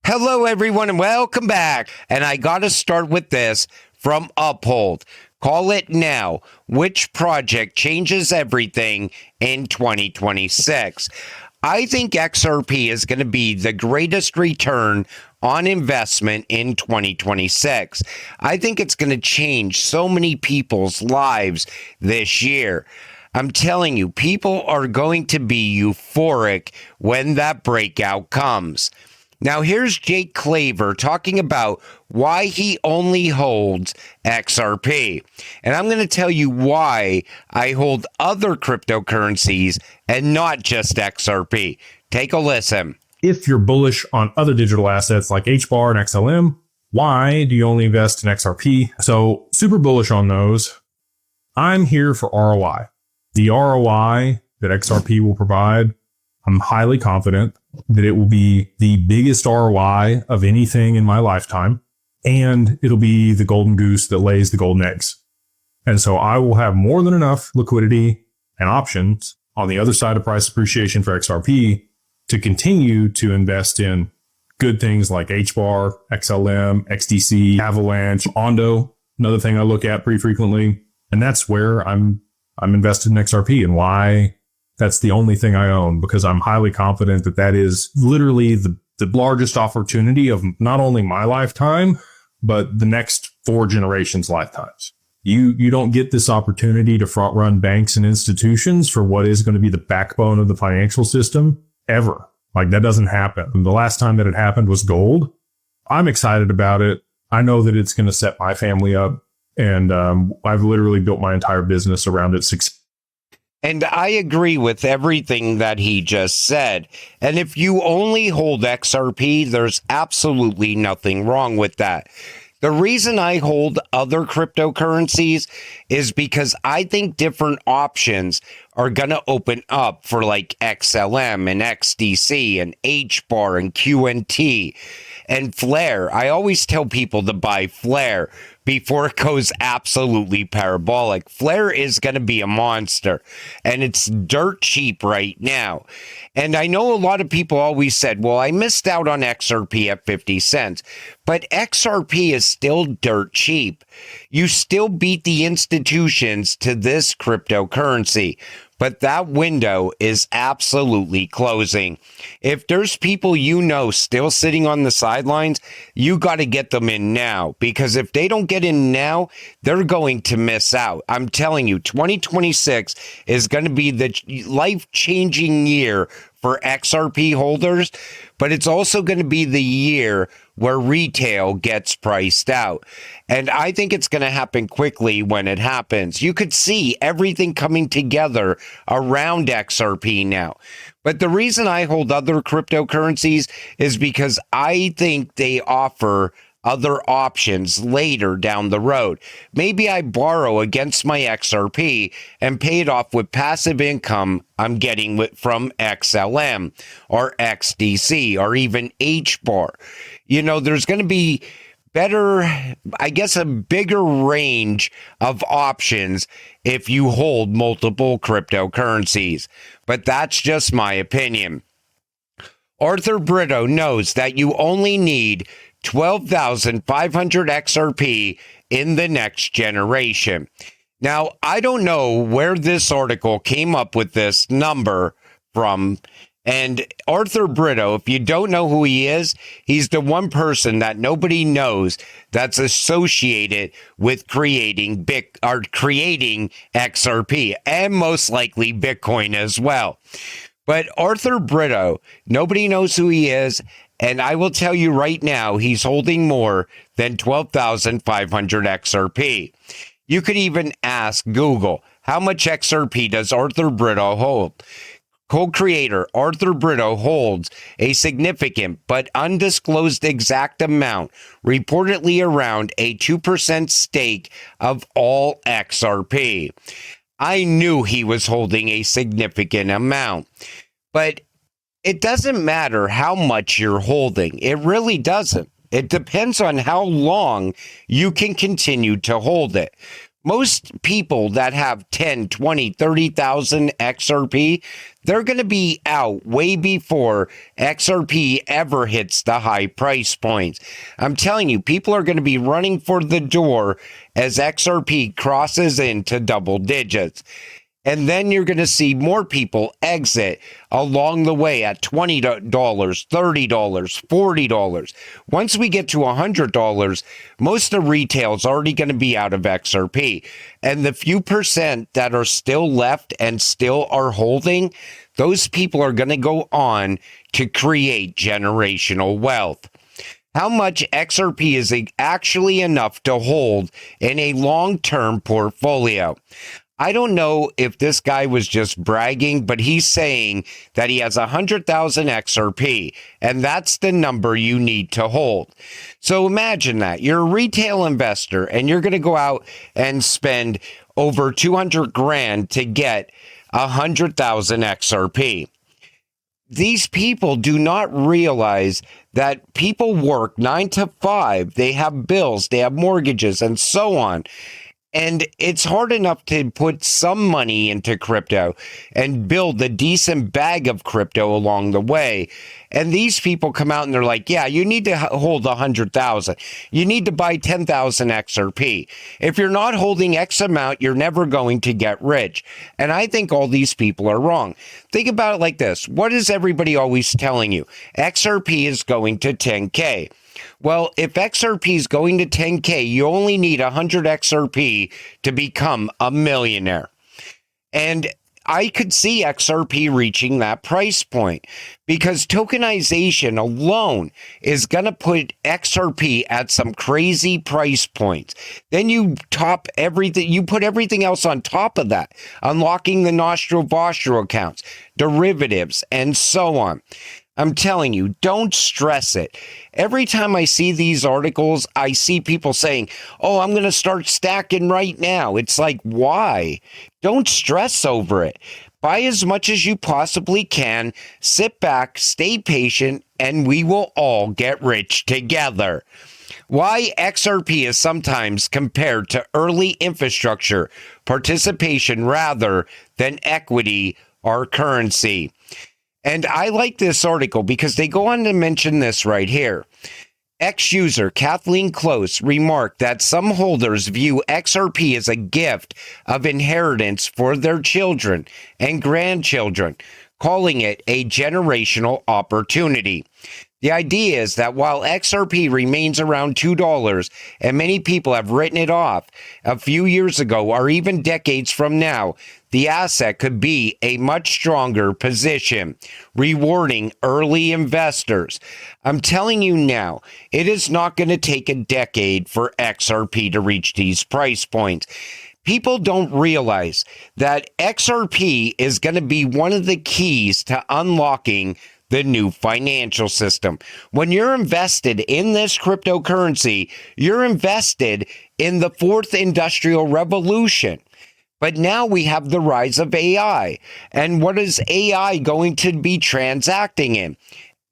Hello, everyone, and welcome back. And I got to start with this from Uphold. Call it now. Which project changes everything in 2026? I think XRP is going to be the greatest return on investment in 2026. I think it's going to change so many people's lives this year. I'm telling you, people are going to be euphoric when that breakout comes. Now, here's Jake Claver talking about why he only holds XRP. And I'm going to tell you why I hold other cryptocurrencies and not just XRP. Take a listen. If you're bullish on other digital assets like HBAR and XLM, why do you only invest in XRP? So super bullish on those. I'm here for ROI. The ROI that XRP will provide, I'm highly confident that it will be the biggest ROI of anything in my lifetime, and it'll be the golden goose that lays the golden eggs. And so I will have more than enough liquidity and options on the other side of price appreciation for XRP to continue to invest in good things like HBAR, XLM, XDC, Avalanche, Ondo, another thing I look at pretty frequently. And that's where I'm invested in XRP, and why that's the only thing I own, because I'm highly confident that that is literally the largest opportunity of not only my lifetime, but the next 4 generations' lifetimes. You don't get this opportunity to front run banks and institutions for what is going to be the backbone of the financial system ever. Like, that doesn't happen. And the last time that it happened was gold. I'm excited about it. I know that it's going to set my family up. And I've literally built my entire business around its success. And I agree with everything that he just said. And if you only hold XRP, there's absolutely nothing wrong with that. The reason I hold other cryptocurrencies is because I think different options are going to open up for like XLM and XDC and HBAR and QNT and Flare. I always tell people to buy Flare before it goes absolutely parabolic. Flare is going to be a monster, and it's dirt cheap right now. And I know a lot of people always said, well, I missed out on XRP at 50 cents, but XRP is still dirt cheap. You still beat the institutions to this cryptocurrency. But that window is absolutely closing. If there's people you know still sitting on the sidelines, you got to get them in now, because if they don't get in now, they're going to miss out. I'm telling you, 2026 is going to be the life-changing year for XRP holders, but it's also going to be the year where retail gets priced out. And I think it's going to happen quickly when it happens. You could see everything coming together around XRP now. But the reason I hold other cryptocurrencies is because I think they offer other options later down the road. Maybe I borrow against my XRP and pay it off with passive income I'm getting from XLM or XDC or even HBAR. You know, there's going to be better, I guess, a bigger range of options if you hold multiple cryptocurrencies. But that's just my opinion. Arthur Brito knows that you only need 12,500 XRP in the next generation. Now, I don't know where this article came up with this number from. And Arthur Brito, if you don't know who he is, he's the one person that nobody knows that's associated with creating XRP, and most likely Bitcoin as well. But Arthur Brito, nobody knows who he is. And I will tell you right now, he's holding more than 12,500 XRP. You could even ask Google, how much XRP does Arthur Brito hold? Co-creator Arthur Brito holds a significant but undisclosed exact amount, reportedly around a 2% stake of all XRP. I knew he was holding a significant amount, but it doesn't matter how much you're holding. It really doesn't. It depends on how long you can continue to hold it. Most people that have 10, 20, 30,000 XRP, They're going to be out way before XRP ever hits the high price points. I'm telling you, people are going to be running for the door as XRP crosses into double digits. And then you're going to see more people exit along the way at $20, $30, $40. Once we get to $100, most of retail is already going to be out of XRP. And the few percent that are still left and still are holding, those people are going to go on to create generational wealth. How much XRP is actually enough to hold in a long-term portfolio? I don't know if this guy was just bragging, but he's saying that he has 100,000 XRP, and that's the number you need to hold. So imagine that. You're a retail investor, and you're going to go out and spend over 200 grand to get 100,000 XRP. These people do not realize that people work 9 to 5. They have bills, they have mortgages, and so on. And it's hard enough to put some money into crypto and build a decent bag of crypto along the way. And these people come out and they're like, yeah, you need to hold 100,000. You need to buy 10,000 XRP. If you're not holding X amount, you're never going to get rich. And I think all these people are wrong. Think about it like this. What is everybody always telling you? XRP is going to 10K. Well, if XRP is going to 10K, you only need 100 XRP to become a millionaire. And I could see XRP reaching that price point because tokenization alone is going to put XRP at some crazy price points. Then you top everything, you put everything else on top of that, unlocking the Nostro accounts, derivatives, and so on. I'm telling you, don't stress it. Every time I see these articles, I see people saying, oh, I'm going to start stacking right now. It's like, why? Don't stress over it. Buy as much as you possibly can, sit back, stay patient, and we will all get rich together. Why XRP is sometimes compared to early infrastructure participation rather than equity or currency. And I like this article because they go on to mention this right here. Ex-user Kathleen Close remarked that some holders view XRP as a gift of inheritance for their children and grandchildren, calling it a generational opportunity. The idea is that while XRP remains around $2 and many people have written it off a few years ago or even decades from now, the asset could be a much stronger position, rewarding early investors. I'm telling you now, it is not going to take a decade for XRP to reach these price points. People don't realize that XRP is going to be one of the keys to unlocking the new financial system. When you're invested in this cryptocurrency, you're invested in the fourth industrial revolution. But now we have the rise of AI. And what is AI going to be transacting in?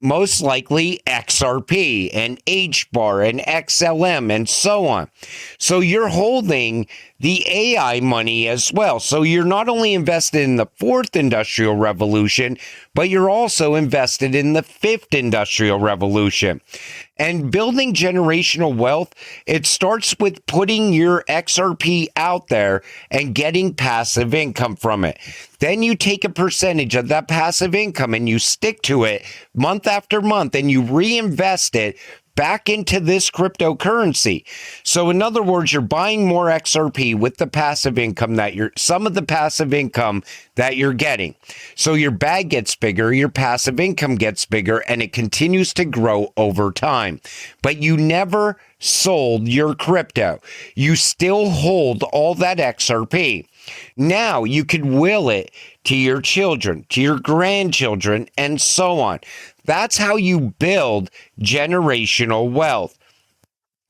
Most likely XRP and HBAR and XLM and so on. So you're holding the AI money as well. So you're not only invested in the fourth industrial revolution, but you're also invested in the fifth industrial revolution. And building generational wealth, it starts with putting your XRP out there and getting passive income from it. Then you take a percentage of that passive income and you stick to it month after month and you reinvest it back into this cryptocurrency. So in other words, you're buying more XRP with the passive income some of the passive income that you're getting. So your bag gets bigger, your passive income gets bigger, and it continues to grow over time. But you never sold your crypto. You still hold all that XRP. Now you can will it to your children, to your grandchildren, and so on. That's how you build generational wealth.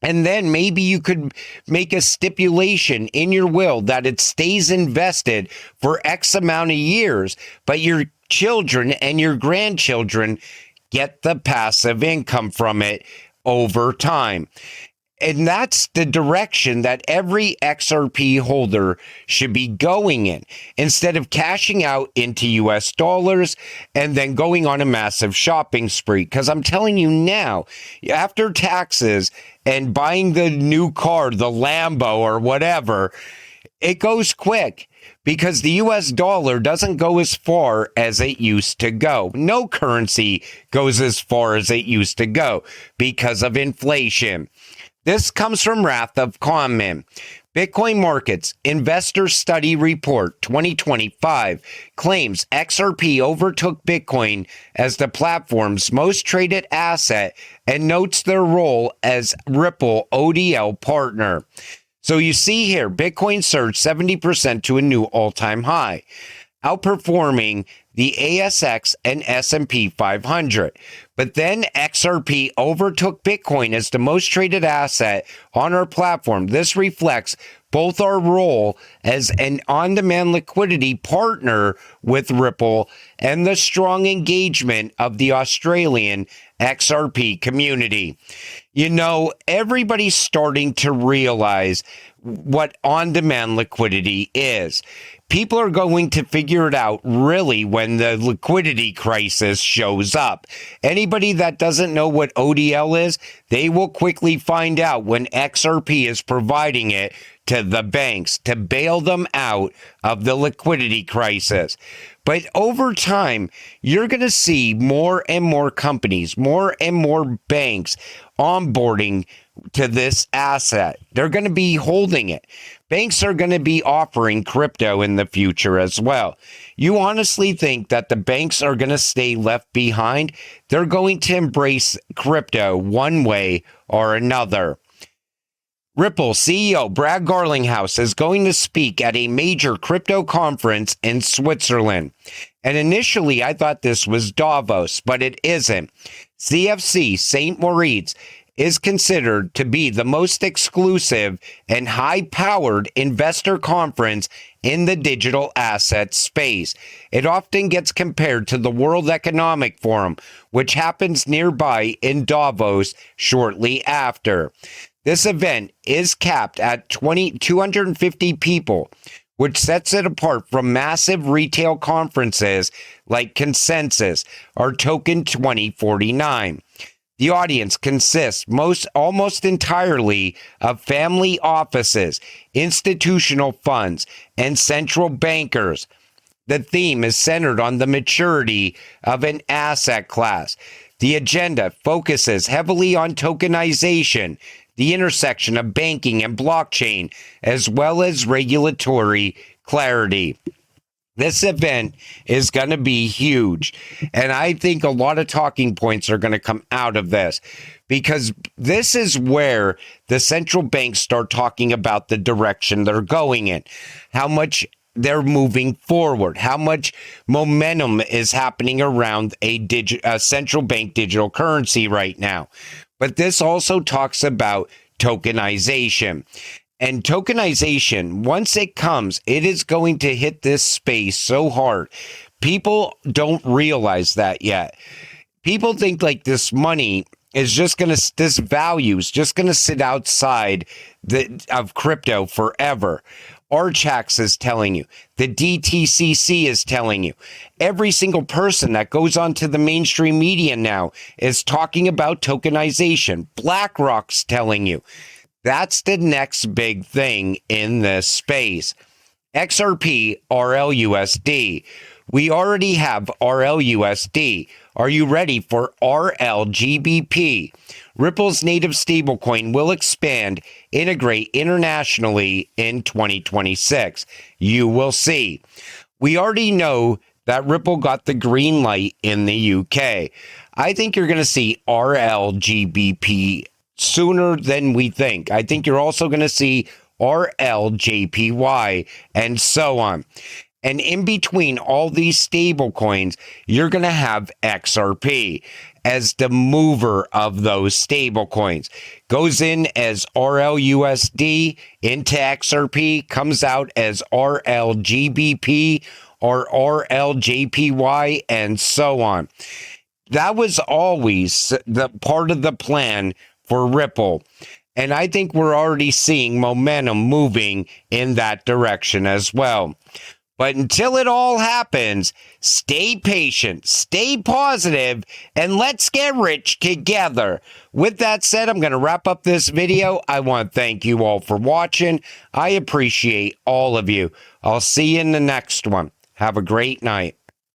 And then maybe you could make a stipulation in your will that it stays invested for X amount of years, but your children and your grandchildren get the passive income from it over time. And that's the direction that every XRP holder should be going in, instead of cashing out into US dollars and then going on a massive shopping spree. Because I'm telling you now, after taxes and buying the new car, the Lambo or whatever, it goes quick. Because the US dollar doesn't go as far as it used to go. No currency goes as far as it used to go because of inflation. This comes from Wrath of Conman. Bitcoin Markets Investor Study Report 2025 claims XRP overtook Bitcoin as the platform's most traded asset and notes their role as Ripple ODL partner. So you see here, Bitcoin surged 70% to a new all-time high, outperforming the ASX and S&P 500. But then XRP overtook Bitcoin as the most traded asset on our platform. This reflects both our role as an on-demand liquidity partner with Ripple and the strong engagement of the Australian XRP community. You know, everybody's starting to realize what on-demand liquidity is. People are going to figure it out really when the liquidity crisis shows up. Anybody that doesn't know what ODL is, they will quickly find out when XRP is providing it to the banks to bail them out of the liquidity crisis. But over time, you're going to see more and more companies, more and more banks onboarding to this asset. They're going to be holding it. Banks are going to be offering crypto in the future as well. You honestly think that the banks are going to stay left behind? They're going to embrace crypto one way or another. Ripple CEO Brad Garlinghouse is going to speak at a major crypto conference in Switzerland. And initially, I thought this was Davos, but it isn't. CFC St. Moritz is considered to be the most exclusive and high-powered investor conference in the digital asset space. It often gets compared to the World Economic Forum, which happens nearby in Davos shortly after. This event is capped at 250 people, which sets it apart from massive retail conferences like Consensus or Token 2049. The audience consists almost entirely of family offices, institutional funds, and central bankers. The theme is centered on the maturity of an asset class. The agenda focuses heavily on tokenization, the intersection of banking and blockchain, as well as regulatory clarity. This event is going to be huge, and I think a lot of talking points are going to come out of this, because this is where the central banks start talking about the direction they're going in, how much they're moving forward, how much momentum is happening around a central bank digital currency right now. But this also talks about tokenization. And tokenization, once it comes, it is going to hit this space so hard. People don't realize that yet. People think like this money is just going to, this value is just going to sit outside of crypto forever. Archax is telling you, the DTCC is telling you, every single person that goes onto the mainstream media now is talking about tokenization. BlackRock's telling you. That's the next big thing in this space. XRP RLUSD. We already have RLUSD. Are you ready for RLGBP? Ripple's native stablecoin will integrate internationally in 2026. You will see. We already know that Ripple got the green light in the UK. I think you're going to see RLGBP sooner than we think. I think you're also going to see RLJPY and so on. And in between all these stable coins, you're going to have XRP as the mover of those stable coins. Goes in as RLUSD into XRP, comes out as RLGBP or RLJPY and so on. That was always the part of the plan for Ripple. And I think we're already seeing momentum moving in that direction as well. But until it all happens, stay patient, stay positive, and let's get rich together. With that said, I'm going to wrap up this video. I want to thank you all for watching. I appreciate all of you. I'll see you in the next one. Have a great night.